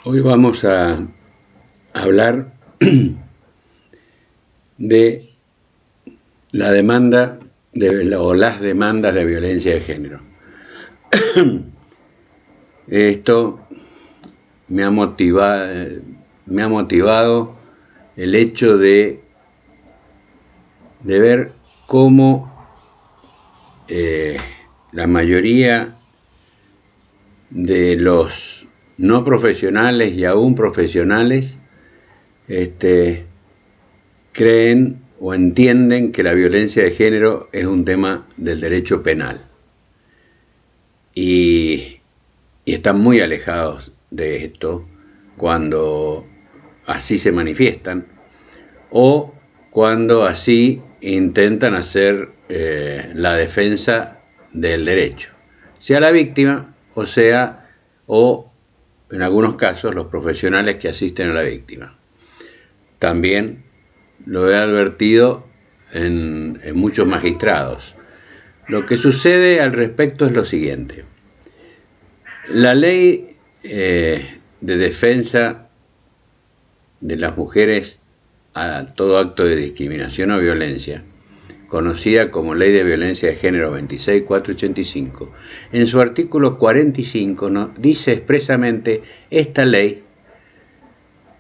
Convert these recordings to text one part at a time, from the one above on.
Hoy vamos a hablar de la demanda o las demandas de violencia de género. Esto me ha motivado el hecho de ver cómo la mayoría de los no profesionales y aún profesionales creen o entienden que la violencia de género es un tema del derecho penal y están muy alejados de esto cuando así se manifiestan o cuando así intentan hacer la defensa del derecho, sea la víctima o en algunos casos los profesionales que asisten a la víctima. También lo he advertido en muchos magistrados. Lo que sucede al respecto es lo siguiente. La ley de defensa de las mujeres a todo acto de discriminación o violencia, conocida como Ley de Violencia de Género 26485, en su artículo 45 dice expresamente: esta ley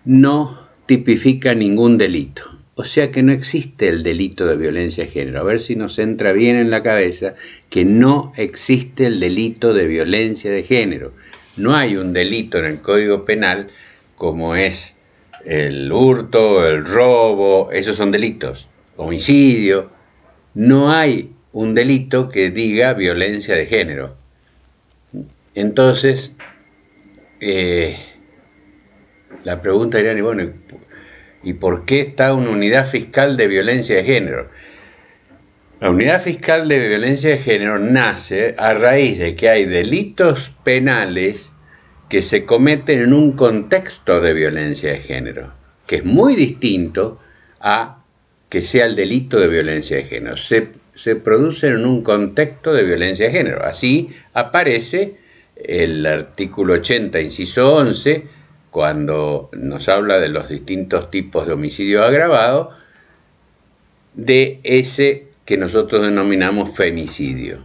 no tipifica ningún delito. O sea que no existe el delito de violencia de género. A ver si nos entra bien en la cabeza que no existe el delito de violencia de género. No hay un delito en el Código Penal como es el hurto, el robo, esos son delitos, homicidio. No hay un delito que diga violencia de género. Entonces, la pregunta sería, bueno, ¿y por qué está una unidad fiscal de violencia de género? La unidad fiscal de violencia de género nace a raíz de que hay delitos penales que se cometen en un contexto de violencia de género, que es muy distinto a que sea el delito de violencia de género. Se producen en un contexto de violencia de género. Así aparece el artículo 80, inciso 11, cuando nos habla de los distintos tipos de homicidio agravado, de ese que nosotros denominamos femicidio.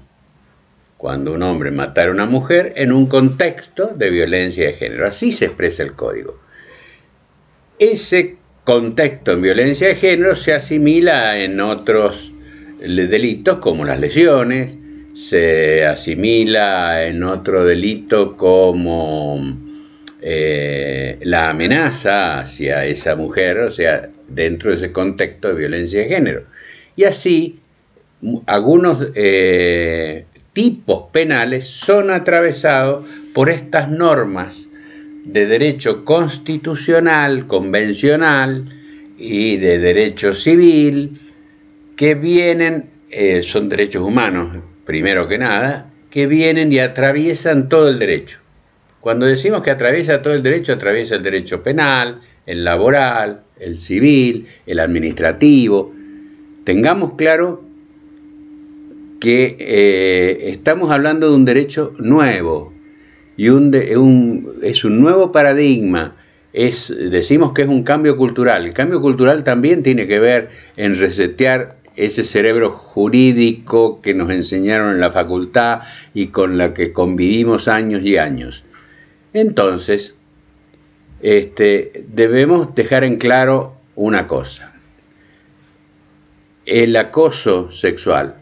Cuando un hombre matara a una mujer en un contexto de violencia de género. Así se expresa el código. Ese contexto en violencia de género se asimila en otros delitos como las lesiones, se asimila en otro delito como la amenaza hacia esa mujer, o sea, dentro de ese contexto de violencia de género. Y así, algunos tipos penales son atravesados por estas normas de derecho constitucional, convencional y de derecho civil que vienen, son derechos humanos, primero que nada, que vienen y atraviesan todo el derecho. Cuando decimos que atraviesa todo el derecho, atraviesa el derecho penal, el laboral, el civil, el administrativo. Tengamos claro que estamos hablando de un derecho nuevo y es un nuevo paradigma. Decimos que es un cambio cultural. El cambio cultural también tiene que ver en resetear ese cerebro jurídico que nos enseñaron en la facultad y con la que convivimos años y años. Entonces, debemos dejar en claro una cosa. El acoso sexual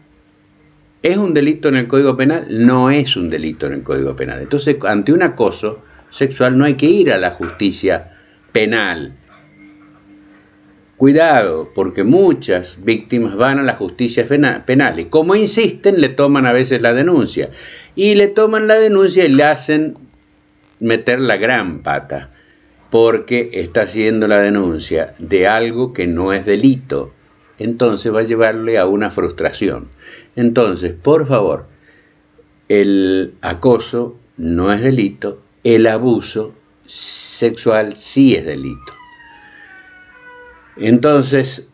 ¿es un delito en el Código Penal? No es un delito en el Código Penal. Entonces, ante un acoso sexual no hay que ir a la justicia penal. Cuidado, porque muchas víctimas van a la justicia penal y como insisten, le toman a veces la denuncia. Y le toman la denuncia y le hacen meter la gran pata, porque está haciendo la denuncia de algo que no es delito. Entonces va a llevarle a una frustración. Entonces, por favor, el acoso no es delito, el abuso sexual sí es delito. Entonces,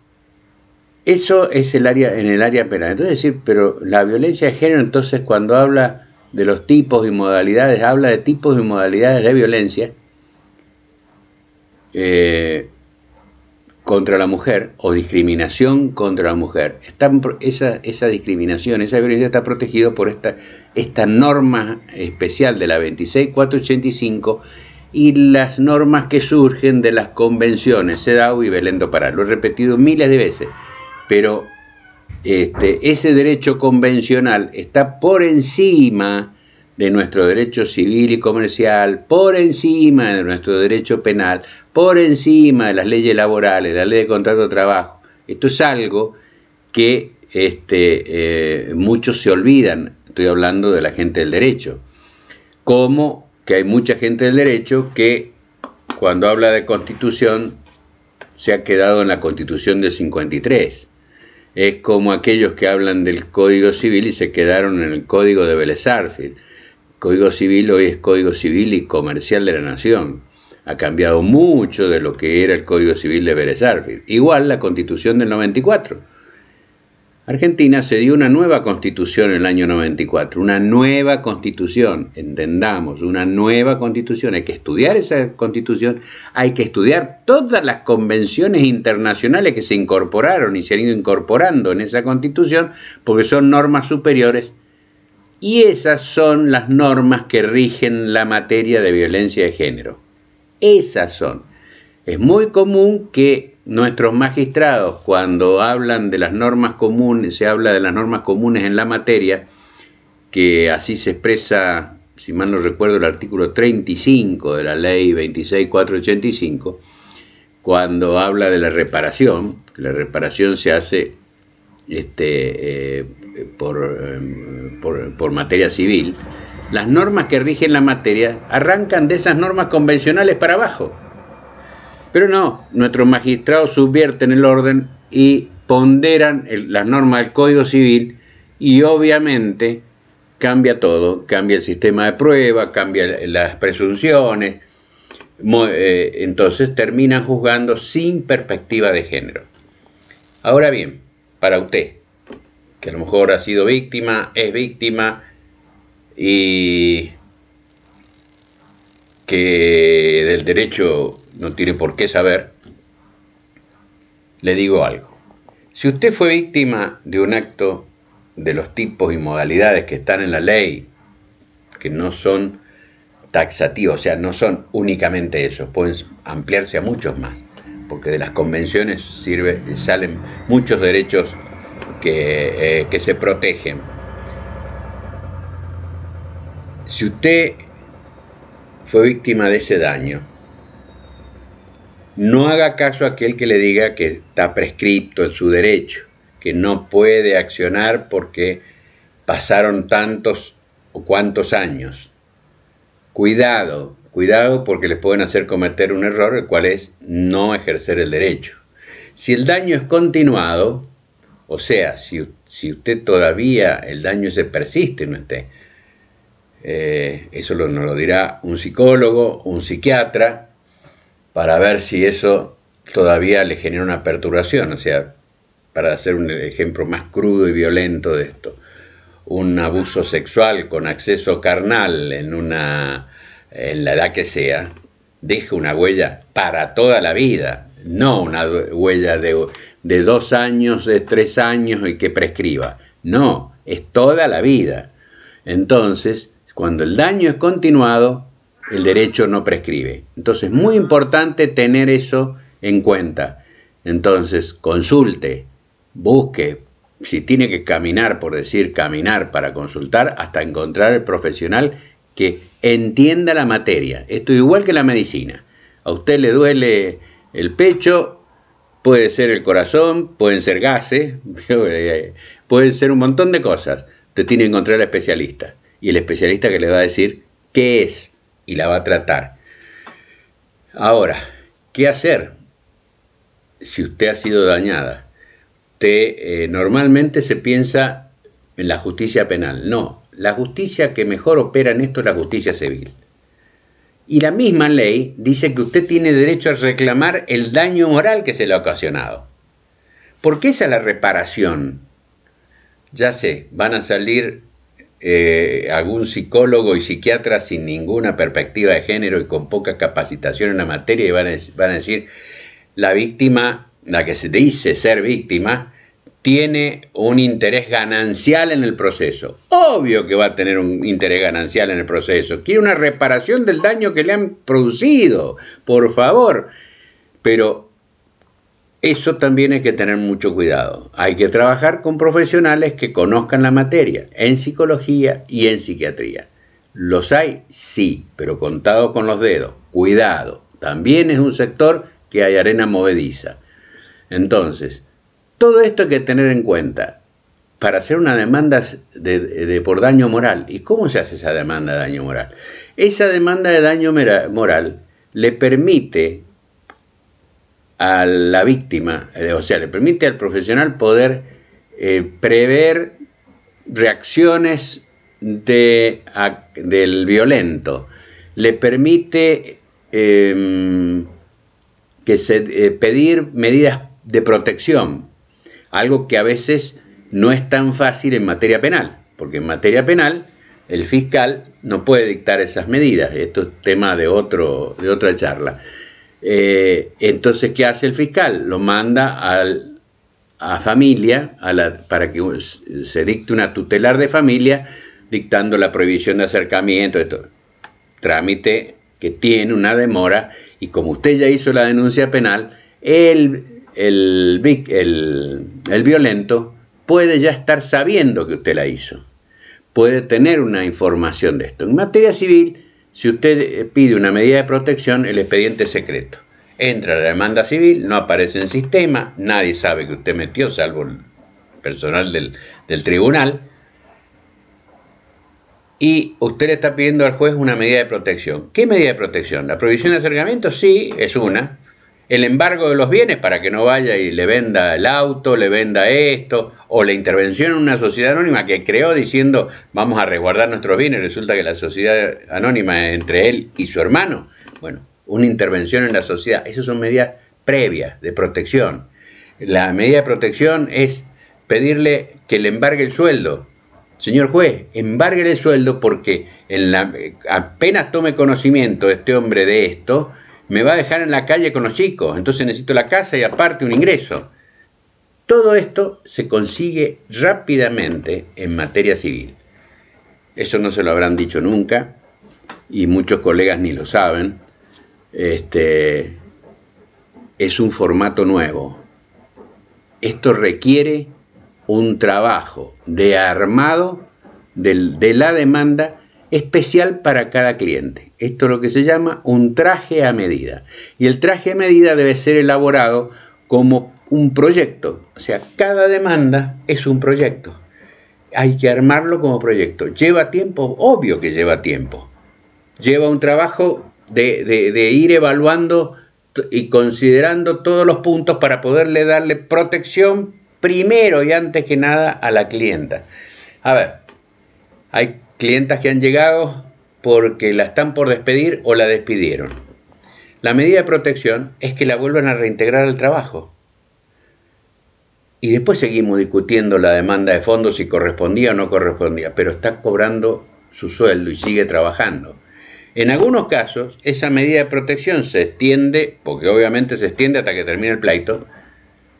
eso es en el área penal. Entonces, decir, pero la violencia de género, entonces, cuando habla de los tipos y modalidades, habla de tipos y modalidades de violencia, contra la mujer o discriminación contra la mujer, esa discriminación, esa violencia está protegida por esta norma especial de la 26485 y las normas que surgen de las convenciones CEDAW y Belén do Pará. Lo he repetido miles de veces, pero ese derecho convencional está por encima de nuestro derecho civil y comercial, por encima de nuestro derecho penal, por encima de las leyes laborales, la ley de contrato de trabajo. Esto es algo que muchos se olvidan. Estoy hablando de la gente del derecho. Como que hay mucha gente del derecho que cuando habla de Constitución se ha quedado en la Constitución del 53. Es como aquellos que hablan del Código Civil y se quedaron en el Código de Vélez Sarsfield. Código Civil hoy es Código Civil y Comercial de la Nación. Ha cambiado mucho de lo que era el Código Civil de Vélez Sarsfield. Igual la Constitución del 94. Argentina se dio una nueva Constitución en el año 94. Una nueva Constitución, entendamos, una nueva Constitución. Hay que estudiar esa Constitución, hay que estudiar todas las convenciones internacionales que se incorporaron y se han ido incorporando en esa Constitución, porque son normas superiores. Y esas son las normas que rigen la materia de violencia de género. Esas son. Es muy común que nuestros magistrados, cuando hablan de las normas comunes, se habla de las normas comunes en la materia, que así se expresa, si mal no recuerdo, el artículo 35 de la ley 26485, cuando habla de la reparación, que la reparación se hace por materia civil, las normas que rigen la materia arrancan de esas normas convencionales para abajo. Pero no, nuestros magistrados subvierten el orden y ponderan las normas del Código Civil y obviamente cambia todo, cambia el sistema de prueba, cambia las presunciones, entonces terminan juzgando sin perspectiva de género. Ahora bien, para usted, que a lo mejor ha sido víctima, es víctima y que del derecho no tiene por qué saber, le digo algo. Si usted fue víctima de un acto de los tipos y modalidades que están en la ley, que no son taxativos, o sea, no son únicamente esos, pueden ampliarse a muchos más, porque de las convenciones salen muchos derechos que se protegen. Si usted fue víctima de ese daño, no haga caso a aquel que le diga que está prescripto en su derecho, que no puede accionar porque pasaron tantos o cuantos años. Cuidado porque les pueden hacer cometer un error, el cual es no ejercer el derecho. Si el daño es continuado, o sea, si usted todavía el daño se persiste en usted, eso nos lo dirá un psicólogo, un psiquiatra, para ver si eso todavía le genera una perturbación, o sea, para hacer un ejemplo más crudo y violento de esto, un abuso sexual con acceso carnal en la edad que sea, deja una huella para toda la vida, no una huella de 2 años, de 3 años y que prescriba, no, es toda la vida. Entonces, cuando el daño es continuado, el derecho no prescribe. Entonces, muy importante tener eso en cuenta. Entonces, consulte, busque, si tiene que caminar, por decir caminar para consultar, hasta encontrar el profesional que entienda la materia. Esto es igual que la medicina. A usted le duele el pecho, puede ser el corazón, pueden ser gases, pueden ser un montón de cosas. Usted tiene que encontrar al especialista. Y el especialista que le va a decir qué es y la va a tratar. Ahora, ¿qué hacer si usted ha sido dañada? Normalmente se piensa en la justicia penal. No, la justicia que mejor opera en esto es la justicia civil. Y la misma ley dice que usted tiene derecho a reclamar el daño moral que se le ha ocasionado. ¿Por qué esa es la reparación? Ya sé, van a salir algún psicólogo y psiquiatra sin ninguna perspectiva de género y con poca capacitación en la materia y van a decir, la víctima, la que se dice ser víctima, tiene un interés ganancial en el proceso. Obvio que va a tener un interés ganancial en el proceso. Quiere una reparación del daño que le han producido, por favor. Pero eso también hay que tener mucho cuidado. Hay que trabajar con profesionales que conozcan la materia, en psicología y en psiquiatría. ¿Los hay? Sí, pero contados con los dedos. Cuidado. También es un sector que hay arena movediza. Entonces, todo esto hay que tener en cuenta para hacer una demanda por daño moral. ¿Y cómo se hace esa demanda de daño moral? Esa demanda de daño moral le permite a la víctima, o sea, le permite al profesional poder prever reacciones del violento. Le permite pedir medidas de protección. Algo que a veces no es tan fácil en materia penal, porque en materia penal el fiscal no puede dictar esas medidas. Esto es tema de otra charla. Entonces, ¿qué hace el fiscal? Lo manda a familia para que se dicte una tutelar de familia, dictando la prohibición de acercamiento, esto, trámite que tiene una demora, y como usted ya hizo la denuncia penal, el violento puede ya estar sabiendo que usted la hizo, puede tener una información de esto. En materia civil, si usted pide una medida de protección, el expediente es secreto. Entra la demanda civil, no aparece en sistema, nadie sabe que usted metió, salvo el personal del tribunal, y usted le está pidiendo al juez una medida de protección. ¿Qué medida de protección? ¿La prohibición de acercamiento? Sí, es una. El embargo de los bienes para que no vaya y le venda el auto, le venda esto, o la intervención en una sociedad anónima que creó diciendo vamos a resguardar nuestros bienes, resulta que la sociedad anónima es entre él y su hermano. Bueno, una intervención en la sociedad, esas son medidas previas de protección. La medida de protección es pedirle que le embargue el sueldo. Señor juez, embargue el sueldo porque apenas tome conocimiento este hombre de esto, me va a dejar en la calle con los chicos, entonces necesito la casa y aparte un ingreso. Todo esto se consigue rápidamente en materia civil. Eso no se lo habrán dicho nunca y muchos colegas ni lo saben. Es un formato nuevo. Esto requiere un trabajo de armado de la demanda especial para cada cliente. Esto es lo que se llama un traje a medida. Y el traje a medida debe ser elaborado como un proyecto. O sea, cada demanda es un proyecto. Hay que armarlo como proyecto. ¿Lleva tiempo? Obvio que lleva tiempo. Lleva un trabajo de ir evaluando y considerando todos los puntos para poderle darle protección primero y antes que nada a la clienta. A ver, hay clientas que han llegado porque la están por despedir o la despidieron. La medida de protección es que la vuelvan a reintegrar al trabajo. Y después seguimos discutiendo la demanda de fondo, si correspondía o no correspondía, pero está cobrando su sueldo y sigue trabajando. En algunos casos, esa medida de protección se extiende, porque obviamente se extiende hasta que termine el pleito,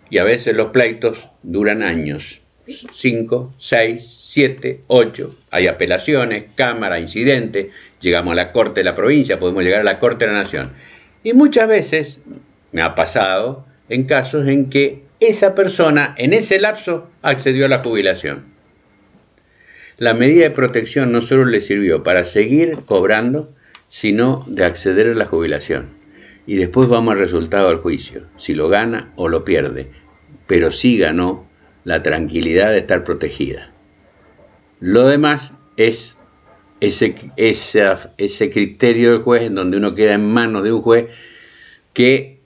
y a veces los pleitos duran años. 5, 6, 7, 8, hay apelaciones, cámara, incidente, llegamos a la Corte de la provincia, podemos llegar a la Corte de la Nación. Y muchas veces me ha pasado en casos en que esa persona en ese lapso accedió a la jubilación. La medida de protección no solo le sirvió para seguir cobrando, sino de acceder a la jubilación. Y después vamos al resultado del juicio, si lo gana o lo pierde, pero sí ganó la tranquilidad de estar protegida. Lo demás es ese criterio del juez, en donde uno queda en manos de un juez que,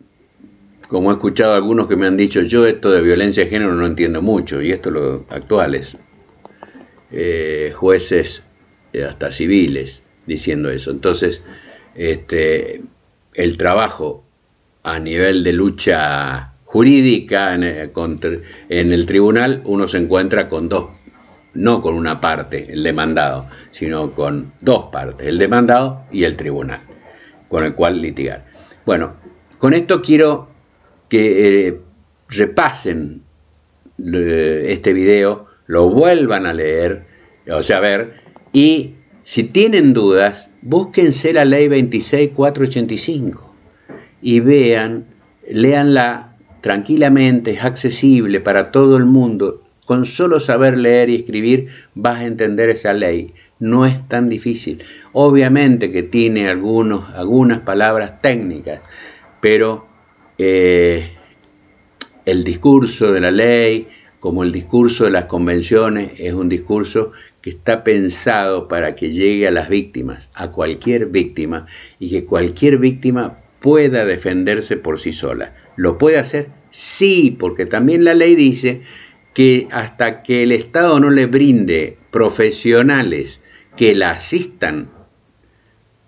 como he escuchado a algunos que me han dicho, yo esto de violencia de género no entiendo mucho, y esto los actuales jueces hasta civiles diciendo eso. Entonces, el trabajo a nivel de lucha jurídica en el tribunal, uno se encuentra con dos no con una parte, el demandado, sino con dos partes, el demandado y el tribunal, con el cual litigar. Bueno, con esto quiero que repasen este video, lo vuelvan a leer, o sea, a ver, y si tienen dudas, búsquense la ley 26485 y vean, léanla tranquilamente, es accesible para todo el mundo. Con solo saber leer y escribir vas a entender esa ley. No es tan difícil. Obviamente que tiene algunas palabras técnicas, pero el discurso de la ley, como el discurso de las convenciones, es un discurso que está pensado para que llegue a las víctimas, a cualquier víctima, y que cualquier víctima pueda defenderse por sí sola. ¿Lo puede hacer? Sí, porque también la ley dice que hasta que el Estado no le brinde profesionales que la asistan,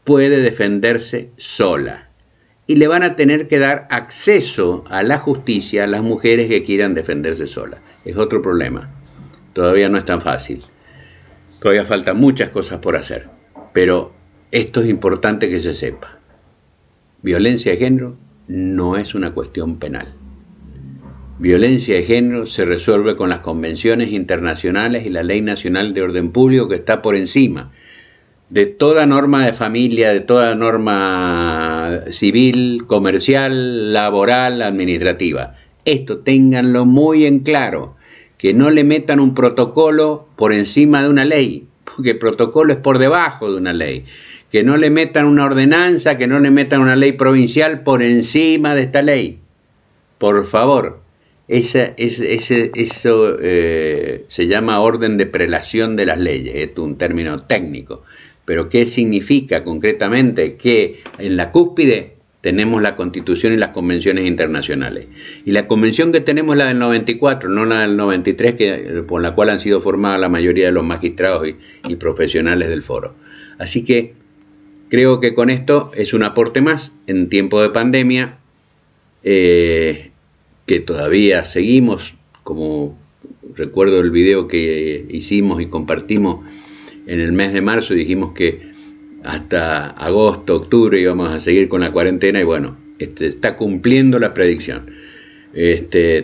puede defenderse sola. Y le van a tener que dar acceso a la justicia a las mujeres que quieran defenderse solas. Es otro problema. Todavía no es tan fácil. Todavía faltan muchas cosas por hacer. Pero esto es importante que se sepa. Violencia de género no es una cuestión penal. Violencia de género se resuelve con las convenciones internacionales y la Ley Nacional de Orden Público, que está por encima de toda norma de familia, de toda norma civil, comercial, laboral, administrativa. Esto ténganlo muy en claro, que no le metan un protocolo por encima de una ley, porque el protocolo es por debajo de una ley. Que no le metan una ordenanza, que no le metan una ley provincial por encima de esta ley. Por favor. Eso se llama orden de prelación de las leyes, es un término técnico. Pero ¿qué significa concretamente? Que en la cúspide tenemos la Constitución y las convenciones internacionales. Y la convención que tenemos es la del 94, no la del 93, por la cual han sido formadas la mayoría de los magistrados y profesionales del foro. Así que creo que con esto es un aporte más en tiempo de pandemia, que todavía seguimos, como recuerdo el video que hicimos y compartimos en el mes de marzo, dijimos que hasta agosto, octubre íbamos a seguir con la cuarentena y bueno, está cumpliendo la predicción.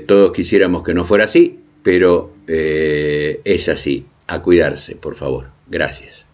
Todos quisiéramos que no fuera así, pero es así. A cuidarse, por favor. Gracias.